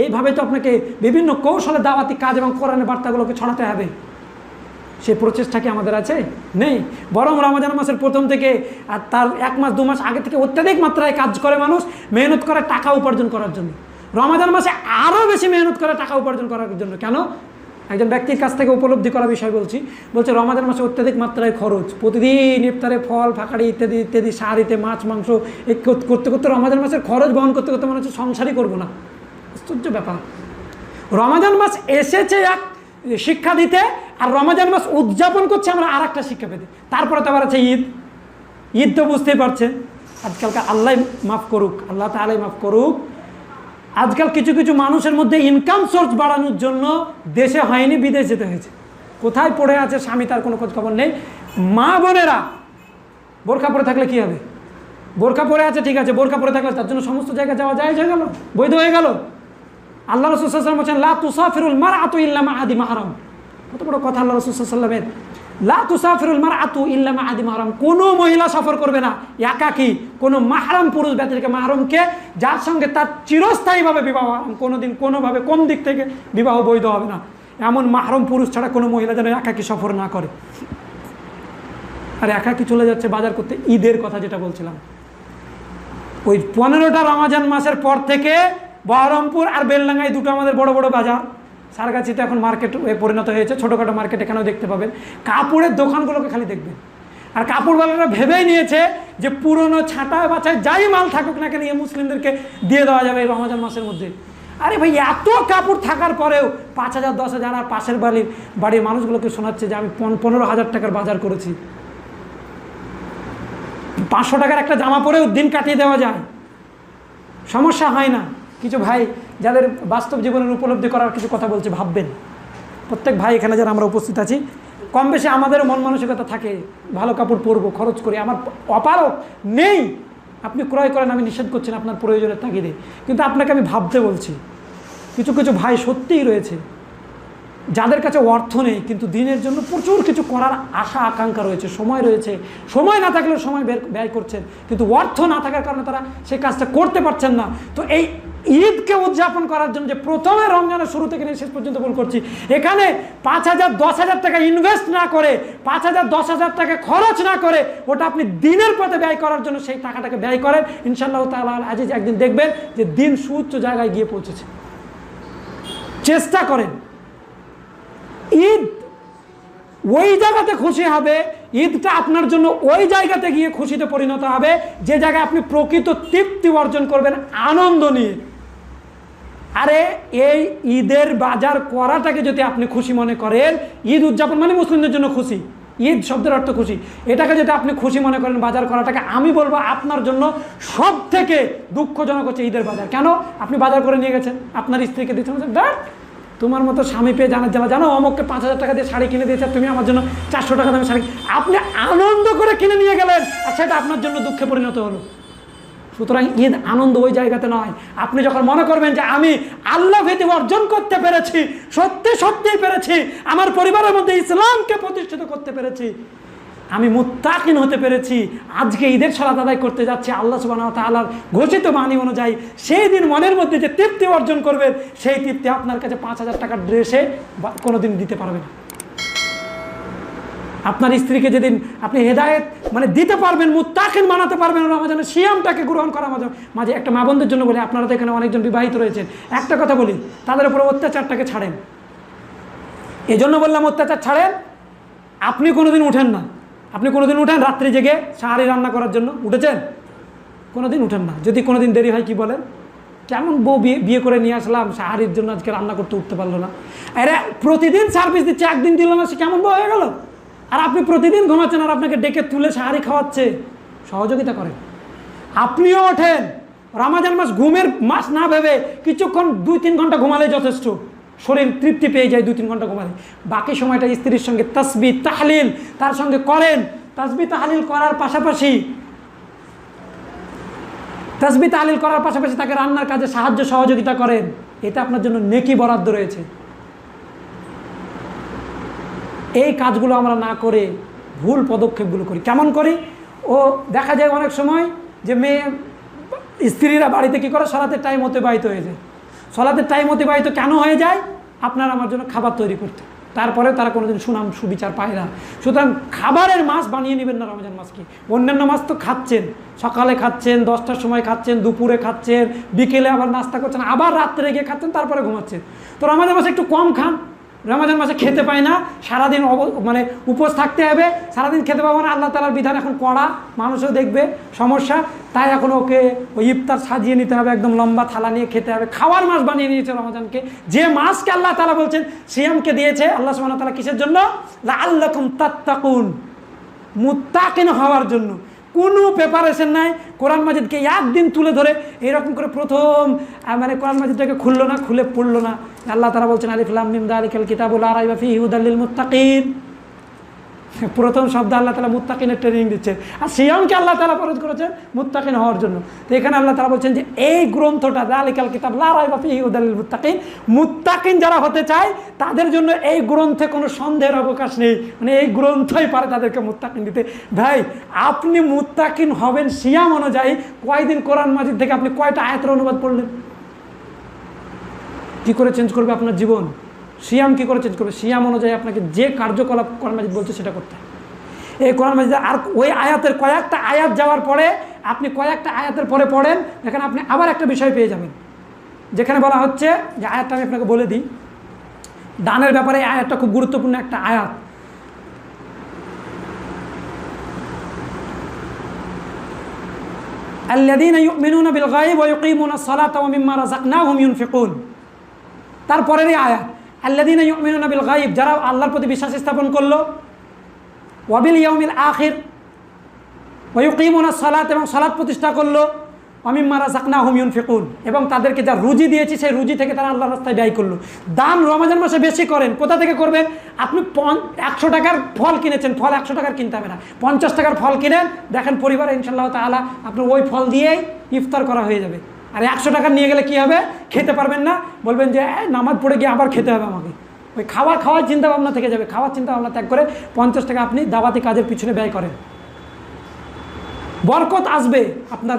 এইভাবে তো আপনাকে বিভিন্ন কৌশলে দাওয়াতি কাজ এবং কোরআনের বার্তাগুলোকে ছড়াতে হবে। সেই প্রচেষ্টা কি আমাদের আছে? নেই। বরং রমজান মাসের প্রথম থেকে আর তার 1 মাস 2 মাস আগে থেকে অত্যাধিক মাত্রায় কাজ করে মানুষ, মেহনত করে টাকা উপার্জন করার জন্য। রমজান মাসে আরও বেশি মেহনত করে টাকা উপার্জন করার জন্য। কেন? একজন ব্যক্তির কাছ থেকে উপলব্ধি করা বিষয় বলছে রমজান মাসে অত্যাধিক মাত্রায় খরচ, প্রতিদিন ইফতারে ফল ফাঁকাড়ি ইত্যাদি ইত্যাদি, সাহারিতে মাছ মাংস করতে করতে রমজান মাসের খরচ বহন করতে করতে মনে হচ্ছে সংসারই করবো না। আশ্চর্য ব্যাপার। রমজান মাস এসেছে এক শিক্ষা দিতে, আর রমজান মাস উদযাপন করছে আমরা আর একটা শিক্ষা পেতে। তারপরে তো আবার আছে ঈদ। ঈদ তো বুঝতেই পারছেন আজকালকার, আল্লাহ মাফ করুক, আল্লাহ তাআলাই মাফ করুক, আজকাল কিছু কিছু মানুষের মধ্যে ইনকাম সোর্স বাড়ানোর জন্য দেশে হয়নি বিদেশ যেতে হয়েছে। কোথায় পড়ে আছে স্বামী তার কোনো খোঁজ খবর নেই। মা বোনেরা বোরকা পরে থাকলে কি হবে? বোরকা পরে আছে ঠিক আছে, বোরকা পরে থাকলে তার জন্য সমস্ত জায়গায় যাওয়া যায় হয়ে গেল, বৈধ হয়ে গেল। আল্লাহ রাসূল সাল্লাল্লাহু আলাইহি ওয়াসাল্লাম বলেন লা তুসাফিরুল মারআতু ইল্লা মা আদি মাহরাম। কত বড় কথা আল্লাহ রাসূল সাল্লাল্লাহু আলাইহি ওয়াসাল্লামের। লা তুসাফিরুল মারআতু ইল্লা মা আদি মাহরাম। কোনো মহিলা সফর করবে না একাকী, কোনো মাহরাম পুরুষ ব্যক্তিকে, মাহরমকে যার সঙ্গে তার চিরস্থায়ীভাবে বিবাহ, কোনোদিন কোনোভাবে কোন দিক থেকে বিবাহ বৈধ হবে না, এমন মাহরম পুরুষ ছাড়া কোনো মহিলা যেন একাকী সফর না করে। আর একাকী চলে যাচ্ছে বাজার করতে। ঈদের কথা যেটা বলছিলাম, ওই 15টা রমজান মাসের পর থেকে বহরমপুর আর বেলডাঙ্গায় দুটো আমাদের বড় বড় বাজার, সারগাছিতে এখন মার্কেট পরিণত হয়েছে, ছোটোখাটো মার্কেট, এখানেও দেখতে পাবেন। কাপড়ের দোকানগুলোকে খালি দেখবেন। আর কাপড়ওয়ালারা ভেবেই নিয়েছে যে পুরনো ছাঁটা বাছায় যাই মাল থাকুক না কেন এই মুসলিমদেরকে দিয়ে দেওয়া যাবে এই রমজান মাসের মধ্যে। আরে ভাই, এত কাপড় থাকার পরেও 5,000 10,000, আর পাশের বাড়ির মানুষগুলোকে শোনাচ্ছে যে আমি 15,000 টাকার বাজার করেছি। 500 টাকার একটা জামা পরেও দিন কাটিয়ে দেওয়া যায়, সমস্যা হয় না। কিছু ভাই যাদের বাস্তব জীবনের উপলব্ধি করার কিছু কথা বলছে, ভাববেন। প্রত্যেক ভাই এখানে যারা আমরা উপস্থিত আছি, কম বেশি আমাদেরও মন মানসিকতা থাকে ভালো কাপড় পরবো, খরচ করি। আমার অপারক নেই, আপনি ক্রয় করেন, আমি নিষেধ করছি না আপনার প্রয়োজনের তাগিদে, কিন্তু আপনাকে আমি ভাবতে বলছি। কিছু কিছু ভাই সত্যিই রয়েছে যাদের কাছে অর্থ নেই, কিন্তু দিনের জন্য প্রচুর কিছু করার আশা আকাঙ্ক্ষা রয়েছে, সময় রয়েছে। সময় না থাকলেও সময় ব্যয় করছেন, কিন্তু অর্থ না থাকার কারণে তারা সেই কাজটা করতে পারছেন না। তো এই ঈদকে উদযাপন করার জন্য যে প্রথমে রমজানের শুরু থেকে নিয়ে শেষ পর্যন্ত বল করছি, এখানে 5,000 10,000 টাকা ইনভেস্ট না করে, 5,000 10,000 টাকা খরচ না করে, ওটা আপনি দিনের পথে ব্যয় করার জন্য সেই টাকাটাকে ব্যয় করেন। ইনশাআল্লাহ তাআলা আজিজ একদিন দেখবেন যে দিন সুউচ্চ জায়গায় গিয়ে পৌঁছেছে। চেষ্টা করেন। ঈদ ওই জায়গাতে খুশি হবে, ঈদটা আপনার জন্য ওই জায়গাতে গিয়ে খুশিতে পরিণত হবে যে জায়গায় আপনি প্রকৃত তৃপ্তি অর্জন করবেন আনন্দ নিয়ে। আরে এই ঈদের বাজার করাটাকে যদি আপনি খুশি মনে করেন, ঈদ উদযাপন মানে মুসলিমদের জন্য খুশি, ঈদ শব্দের অর্থ খুশি, এটাকে যদি আপনি খুশি মনে করেন বাজার করাটাকে, আমি বলবো আপনার জন্য সব থেকে দুঃখজনক হচ্ছে ঈদের বাজার। কেন? আপনি বাজার করে নিয়ে গেছেন, আপনার স্ত্রীকে দিচ্ছেন, তোমার মতো স্বামী পেয়ে জানার জ্বালা, জানো অমুককে 5,000 টাকা দিয়ে শাড়ি কিনে দিয়েছে, তুমি আমার জন্য 400 টাকা দামে শাড়ি, আপনি আনন্দ করে কিনে নিয়ে গেলেন আর সেটা আপনার জন্য দুঃখে পরিণত হলো। সুতরাং ঈদ আনন্দ ওই জায়গাতে নয়। আপনি যখন মনে করবেন যে আমি আল্লাহ ভীতি অর্জন করতে পেরেছি, সত্যি সত্যিই পেরেছি, আমার পরিবারের মধ্যে ইসলামকে প্রতিষ্ঠিত করতে পেরেছি, আমি মুত্তাকিন হতে পেরেছি, আজকে ঈদের সালাত আদায় করতে যাচ্ছি আল্লাহ সুবহানাহু ওয়া তাআলার ঘোষিত বাণী অনুযায়ী, সেই দিন মনের মধ্যে যে তৃপ্তি অর্জন করবেন, সেই তৃপ্তি আপনার কাছে 5,000 টাকার ড্রেসে কোনোদিন দিতে পারবে না। আপনার স্ত্রীকে যেদিন আপনি হেদায়েত মানে দিতে পারবেন, মুত্তাকিন বানাতে পারবেন, রমজানের সিয়ামটাকে গ্রহণ করা মাঝে একটা মা বোনদের জন্য বলি, আপনারা তো এখানে অনেকজন বিবাহিত রয়েছেন, একটা কথা বলি, তাদের উপরে অত্যাচারটাকে ছাড়েন। এই জন্য বললাম অত্যাচার ছাড়েন। আপনি কোনোদিন উঠেন না, আপনি কোনোদিন উঠেন রাত্রি জেগে সাহারি রান্না করার জন্য? উঠেছেন? কোনোদিন উঠেন না। যদি কোনোদিন দেরি হয় কি বলেন, কেমন বউ বিয়ে করে নিয়ে আসলাম, সাহারির জন্য আজকে রান্না করতে উঠতে পারলো না। আরে প্রতিদিন সার্ভিস দিচ্ছে, একদিন দিল না, সে কেমন বউ হয়ে গেল? আর আপনি প্রতিদিন ঘুমাচ্ছেন আর আপনাকে ডেকে তুলে সাহারি খাওয়াচ্ছে, সহযোগিতা করেন। আপনিও ওঠেন, রমজান মাস ঘুমের মাস না ভেবে কিছুক্ষণ 2-3 ঘন্টা ঘুমালে যথেষ্ট, শরীর তৃপ্তি পেয়ে যায় 2-3 ঘন্টা ঘুমালে। বাকি সময়টা স্ত্রীর সঙ্গে তাসবিহ তাহলিল তার সঙ্গে করেন। তাসবিহ তাহলিল করার পাশাপাশি তাকে রান্নার কাজে সাহায্য সহযোগিতা করেন, এটা আপনার জন্য নেকি বরাদ্দ রয়েছে। এই কাজগুলো আমরা না করে ভুল পদক্ষেপগুলো করি। কেমন করি? ও দেখা যায় অনেক সময় যে স্ত্রীরা বাড়িতে কী করে, সারাতে টাইম অতিবাহিত হয়ে যায়, সালাতের টাইম অতিবাহিত কেন হয়ে যায়? আপনার আমার জন্য খাবার তৈরি করতে, তারপরে তারা কোনোদিন সুনাম সুবিচার পায় না। সুতরাং খাবারের মাস বানিয়ে নেবেন না রমজান মাসকে। অন্যান্য মাস তো খাচ্ছেন, সকালে খাচ্ছেন, 10টার সময় খাচ্ছেন, দুপুরে খাচ্ছেন, বিকেলে আবার নাস্তা করছেন, আবার রাত্রে গিয়ে খাচ্ছেন, তারপরে ঘুমাচ্ছেন। তো রমজান মাসে একটু কম খান। রমজান মাসে খেতে পায় না, সারাদিন মানে উপোস থাকতে হবে, সারাদিন খেতে পাবো না। আল্লাহ তাআলার বিধান এখন কড়া, মানুষও দেখবে সমস্যা, তাই এখন ওকে ওই ইফতার সাজিয়ে নিতে হবে, একদম লম্বা থালা নিয়ে খেতে হবে। খাওয়ার মাস বানিয়ে নিয়েছে রমজানকে, যে মাসকে আল্লাহ তাআলা বলছেন সিয়ামকে দিয়েছে আল্লাহ সুবহানাহু ওয়া তাআলা কিসের জন্য? লাআল্লাকুম তাত্তাকুন, মুত্তাকিন হওয়ার জন্য। কোনো প্রিপারেশন নাই। কোরআন মাজিদকে একদিন তুলে ধরে এরকম করে প্রথম মানে কোরআন মাজিদটাকে খুললো না, খুলে পড়লো না। আল্লাহ তাআলা বলছেন আলিফ লাম মিম যালিকাল কিতাবু লা রাইবা ফীহি হুদাল লিল মুত্তাকিন। প্রথম শব্দ আল্লাহ তাআলা মুত্তাকিনের ট্রেনিং দিচ্ছে, আর সিয়ামকে আল্লাহ তাআলা ফরজ করেছেন মুত্তাকিন হওয়ার জন্য। তো এখানে আল্লাহ তাআলা বলছেন যে এই গ্রন্থটা যালিকাল কিতাব লা রাইবা ফীহি হুদাল লিল মুত্তাকিন, মুত্তাকিন যারা হতে চায় তাদের জন্য এই গ্রন্থে কোনো সন্দেহের অবকাশ নেই। মানে এই গ্রন্থই পারে তাদেরকে মুত্তাকিন দিতে। ভাই, আপনি মুত্তাকিন হবেন সিয়াম অনুযায়ী। কয়দিন কোরআন মাজিদ থেকে আপনি কয়টা আয়াতের অনুবাদ পড়লেন? কি করে চেঞ্জ করবে আপনার জীবন? সিয়াম কী করে চেঞ্জ করবে? সিয়াম অনুযায়ী আপনাকে যে কার্যকলাপ কোরআন মাজিদ বলছে সেটা করতে হবে। এই কোরআন মাজিদ আর ওই আয়াতের কয়েকটা আয়াত যাওয়ার পরে আপনি কয়েকটা আয়াতের পরে পড়েন, এখানে আপনি আবার একটা বিষয় পেয়ে যাবেন, যেখানে বলা হচ্ছে যে আয়াতটা আমি আপনাকে বলে দিই, দানের ব্যাপারে এই আয়াতটা খুব গুরুত্বপূর্ণ একটা আয়াত। আল্লাযীনা ইউমিনুনা বিল গায়ব ওয়া ইউকিমুনাস সালাতা ওয়া মিম্মা রাযাকনাহুম ইউনফিকুন। তারপরেরই আয়াত আল্লাযীনা ইউমিনুনা বিল গায়ব, যারা আল্লাহর প্রতি বিশ্বাস স্থাপন করলো, ওয়া বিল ইয়াউমিল আখির, ওয়া ইউকিমুনাস সালাত, এবং সালাত প্রতিষ্ঠা করলো, ওয়া মিম্মা রাযাকনাহুম ইউনফিকুন, এবং তাদেরকে যা রুজি দিয়েছি সেই রুজি থেকে তারা আল্লাহর রাস্তায় ব্যয় করলো। দান রমজান মাসে বেশি করেন। কোথা থেকে করবেন? আপনি 100 টাকার ফল কিনেছেন, ফল 100 টাকার কিনতে হবে না, 50 টাকার ফল কিনেন, দেখেন পরিবারে ইনশাআল্লাহ তাআলা আপনার ওই ফল দিয়েই ইফতার করা হয়ে যাবে। আর 100 টাকা নিয়ে গেলে কী হবে? খেতে পারবেন না, বলবেন যে নামাজ পড়ে গিয়ে আবার খেতে হবে আমাকে। ওই খাওয়ার চিন্তাভাবনা থেকে যাবে। খাওয়ার চিন্তাভাবনা ত্যাগ করে 50 টাকা আপনি দাওয়াতি কাজের পিছনে ব্যয় করেন। বরকত আসবে, আপনার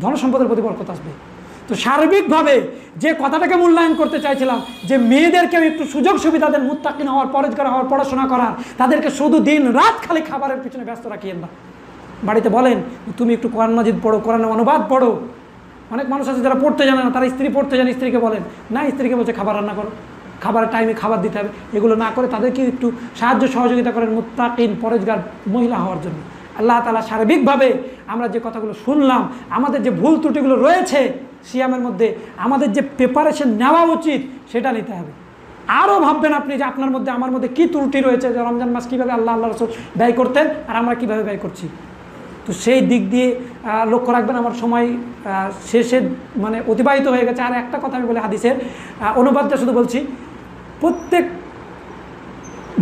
ধনসম্পদের প্রতি বরকত আসবে। তো সার্বিকভাবে যে কথাটাকে মূল্যায়ন করতে চাইছিলাম, যে মেয়েদেরকে একটু সুযোগ সুবিধা দেন, মুত্তাকিন হওয়ার, পরেজগার হওয়ার, পড়াশোনা করার, তাদেরকে শুধু দিন রাত খালি খাবারের পিছনে ব্যস্ত রাখিয়েন না। বাড়িতে বলেন তুমি একটু কোরআন মাজিদ পড়ো, কোরআনের অনুবাদ পড়ো। অনেক মানুষ আছে যারা পড়তে জানে না, তারা স্ত্রী পড়তে জানে, স্ত্রীকে বলেন না, স্ত্রীকে বলছে খাবার রান্না করো, খাবারের টাইমে খাবার দিতে হবে। এগুলো না করে তাদেরকে একটু সাহায্য সহযোগিতা করেন মুত্তাকিন পরেজগার মহিলা হওয়ার জন্য। আল্লাহ তাআলা সার্বিকভাবে আমরা যে কথাগুলো শুনলাম, আমাদের যে ভুল ত্রুটিগুলো রয়েছে সিয়ামের মধ্যে, আমাদের যে প্রিপারেশন নেওয়া উচিত সেটা নিতে হবে। আরও ভাববেন আপনি যে আপনার মধ্যে আমার মধ্যে কী ত্রুটি রয়েছে, যে রমজান মাস কীভাবে আল্লাহ রাসূল ব্যয় করতেন আর আমরা কীভাবে ব্যয় করছি। তো সেই দিক দিয়ে লক্ষ্য রাখবেন। আমার সময় শেষে মানে অতিবাহিত হয়ে গেছে। আর একটা কথা আমি বলি, হাদিসের অনুবাদটা শুধু বলছি, প্রত্যেক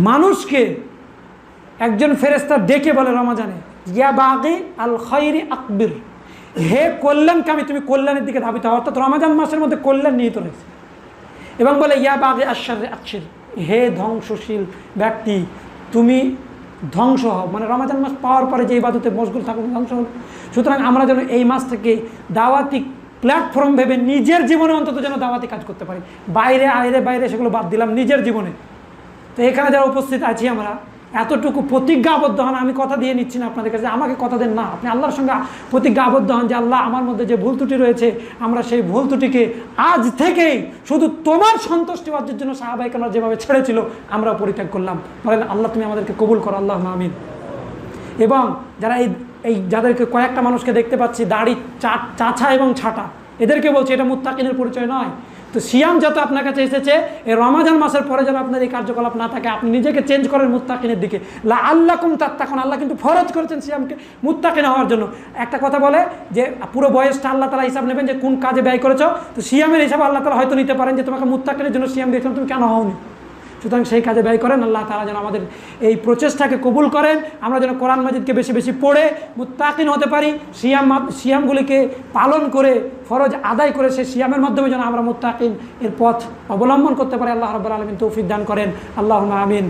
মানুষকে একজন ফেরেশতা ডেকে বলে রমজানে, ইয়া বাগি আল খায়রি আকবির, হে কল্যাণকামী তুমি কল্যাণের দিকে ধাবিত হও। অর্থাৎ রমজান মাসের মধ্যে কল্যাণ নিহিত রয়েছে। এবং বলে ইয়া বাগি আশ-শাররি আকশির, হে ধ্বংসশীল ব্যক্তি তুমি ধ্বংস হও। মানে রমজান মাস পাওয়ার পরে যে ইবাদতে মশগুল থাকুন, ধ্বংস হল। সুতরাং আমরা যেন এই মাস থেকে দাওয়াতি প্ল্যাটফর্ম ভেবে নিজের জীবনে অন্তত যেন দাওয়াতি কাজ করতে পারি। বাইরে সেগুলো বাদ দিলাম, নিজের জীবনে। তো এখানে যারা উপস্থিত আছি আমরা এতটুকু প্রতিজ্ঞাবদ্ধ হন। আমি কথা দিয়ে নিচ্ছি না আপনাদের কাছে, আমাকে কথা দেন না, আপনি আল্লাহর সঙ্গে প্রতিজ্ঞাবদ্ধ হন যে আল্লাহ আমার মধ্যে যে ভুল ত্রুটি রয়েছে, আমরা সেই ভুল ত্রুটিকে আজ থেকেই শুধু তোমার সন্তুষ্টি অর্জনের জন্য সাহাবায়ে কেরাম যেভাবে ছেড়েছিল আমরা পরিত্যাগ করলাম। বলেন আল্লাহ তুমি আমাদেরকে কবুল করো, আল্লাহুম্মা আমিন। এবং যারা এই যাদেরকে কয়েকটা মানুষকে দেখতে পাচ্ছি দাড়ি চাছা এবং ছাটা, এদেরকে বলছি এটা মুত্তাকিনের পরিচয় নয়। তো সিয়াম যত আপনার কাছে এসেছে, এই রমজান মাসের পরে যেন আপনার এই কার্যকলাপ না থাকে, আপনি নিজেকে চেঞ্জ করেন মুত্তাকিনের দিকে। লাআল্লাকুম তাত্তাকুন, আল্লাহ কিন্তু ফরজ করেছেন সিয়ামকে মুত্তাকিন হওয়ার জন্য। একটা কথা বলে যে পুরো বয়সটা আল্লাহ তাআলা হিসাব নেবেন যে কোন কাজে ব্যয় করেছো। তো সিয়ামের হিসাব আল্লাহ তাআলা হয়তো নিতে পারেন যে তোমাকে মুত্তাকিনের জন্য সিয়াম দিয়েছিলাম, তুমি কেন হওনি। সুতরাং সেই কাজে ব্যয় করেন। আল্লাহ তাআলা যেন আমাদের এই প্রচেষ্টাকে কবুল করেন। আমরা যেন কোরআন মাজিদকে বেশি বেশি পড়ে মুত্তাকিন হতে পারি, সিয়ামগুলিকে পালন করে ফরজ আদায় করে সেই সিয়ামের মাধ্যমে যেন আমরা মুত্তাকিন এর পথ অবলম্বন করতে পারি। আল্লাহ রাব্বুল আলামিন তৌফিক দান করেন। আল্লাহুম্মা আমিন।